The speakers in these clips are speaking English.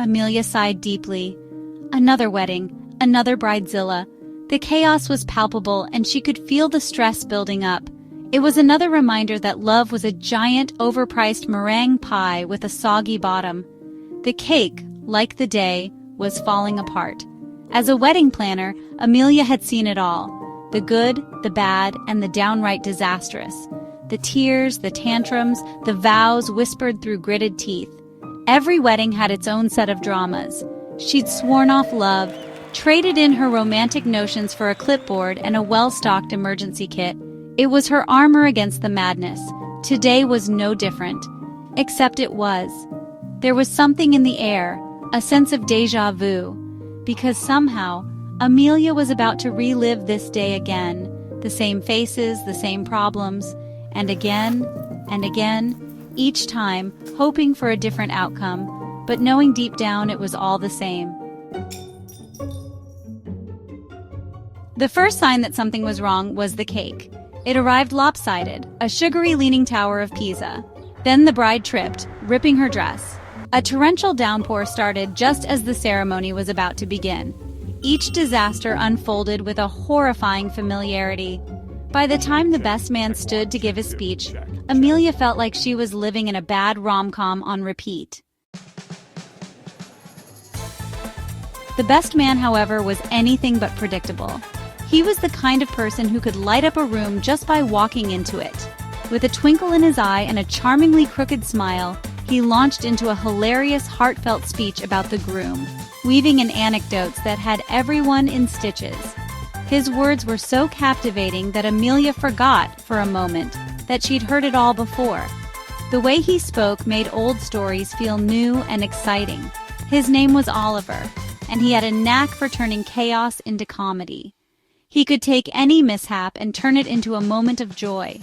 Amelia sighed deeply. Another wedding, another bridezilla. The chaos was palpable, and she could feel the stress building up. It was another reminder that love was a giant, overpriced meringue pie with a soggy bottom. The cake, like the day, was falling apart. As a wedding planner, Amelia had seen it all. The good, the bad, and the downright disastrous. The tears, the tantrums, the vows whispered through gritted teeth. Every wedding had its own set of dramas. She'd sworn off love, traded in her romantic notions for a clipboard and a well-stocked emergency kit. It was her armor against the madness. Today was no different. Except it was. There was something in the air, a sense of déjà vu. Because somehow, Amelia was about to relive this day again. The same faces, the same problems, and again, each time hoping for a different outcome, but knowing deep down it was all the same. The first sign that something was wrong was the cake. It arrived lopsided, a sugary leaning tower of Pisa. Then the bride tripped, ripping her dress. A torrential downpour started just as the ceremony was about to begin. Each disaster unfolded with a horrifying familiarity. By the time the best man stood to give his speech, Amelia felt like she was living in a bad rom-com on repeat. The best man, however, was anything but predictable. He was the kind of person who could light up a room just by walking into it. With a twinkle in his eye and a charmingly crooked smile, he launched into a hilarious, heartfelt speech about the groom, weaving in anecdotes that had everyone in stitches. His words were so captivating that Amelia forgot, for a moment, that she'd heard it all before. The way he spoke made old stories feel new and exciting. His name was Oliver, and he had a knack for turning chaos into comedy. He could take any mishap and turn it into a moment of joy.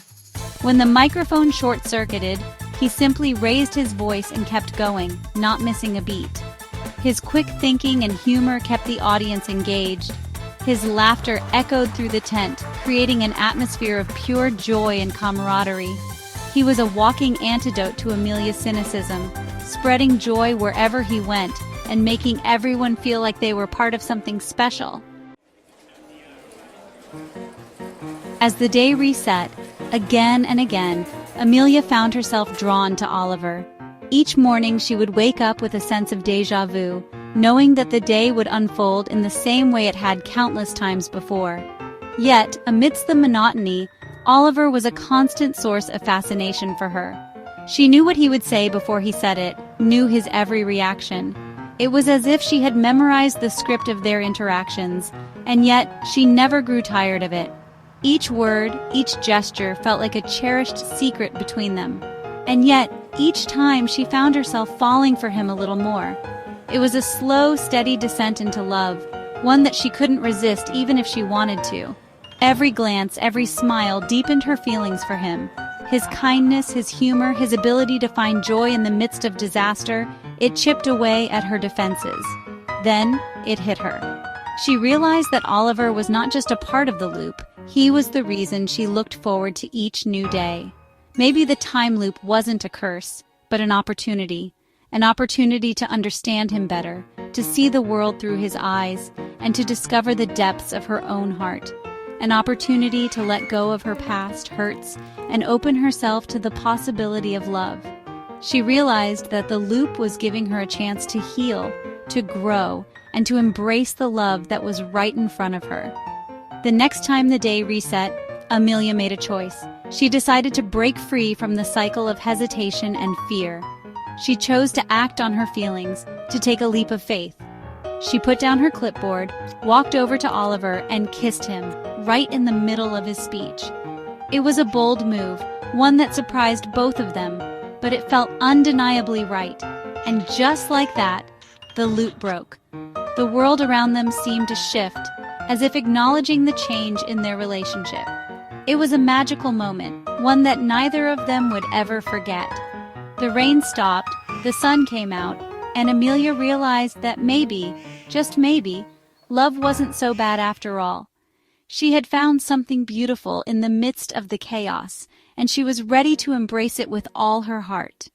When the microphone short-circuited, he simply raised his voice and kept going, not missing a beat. His quick thinking and humor kept the audience engaged. His laughter echoed through the tent, creating an atmosphere of pure joy and camaraderie. He was a walking antidote to Amelia's cynicism, spreading joy wherever he went and making everyone feel like they were part of something special. As the day reset, again and again, Amelia found herself drawn to Oliver. Each morning she would wake up with a sense of déjà vu, knowing that the day would unfold in the same way it had countless times before. Yet, amidst the monotony, Oliver was a constant source of fascination for her. She knew what he would say before he said it, knew his every reaction. It was as if she had memorized the script of their interactions, and yet she never grew tired of it. Each word, each gesture felt like a cherished secret between them. And yet, each time she found herself falling for him a little more. It was a slow, steady descent into love, one that she couldn't resist even if she wanted to. Every glance, every smile deepened her feelings for him. His kindness, his humor, his ability to find joy in the midst of disaster, it chipped away at her defenses. Then, it hit her. She realized that Oliver was not just a part of the loop, he was the reason she looked forward to each new day. Maybe the time loop wasn't a curse, but an opportunity to understand him better, to see the world through his eyes, and to discover the depths of her own heart. An opportunity to let go of her past hurts and open herself to the possibility of love. She realized that the loop was giving her a chance to heal, to grow, and to embrace the love that was right in front of her. The next time the day reset, Amelia made a choice. She decided to break free from the cycle of hesitation and fear. She chose to act on her feelings, to take a leap of faith. She put down her clipboard, walked over to Oliver, and kissed him, right in the middle of his speech. It was a bold move, one that surprised both of them, but it felt undeniably right. And just like that, the loop broke. The world around them seemed to shift, as if acknowledging the change in their relationship. It was a magical moment, one that neither of them would ever forget. The rain stopped, the sun came out, and Amelia realized that maybe, just maybe, love wasn't so bad after all. She had found something beautiful in the midst of the chaos, and she was ready to embrace it with all her heart.